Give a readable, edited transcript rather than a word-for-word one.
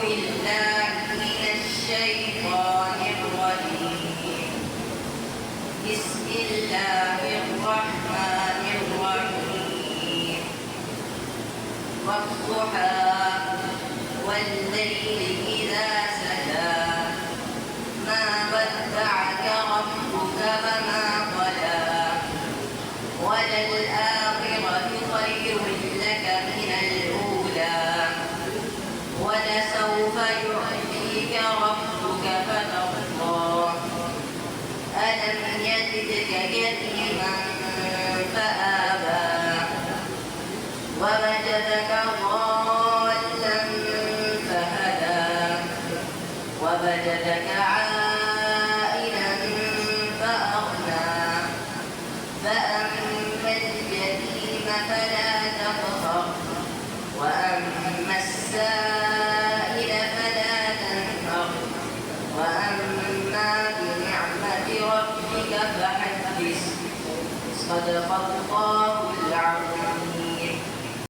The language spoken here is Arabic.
بالله من الشيطان الرجيم. بسم الله الرحمن الرحيم. والضحى والليل إذا سجى ما ودعك ربك وما قلى وللآخرة خير لك من الأولى ولسوف يعطيك ربك فترضى ألم يجدك يتيما فآوى ووجدك ضالا فهدى ووجدك عائلا فأغنى فأما اليتيم فلا تقهر وأما السائل فلا تنهر وأما بنعمة ربك فحدث. صدق الله العظيم.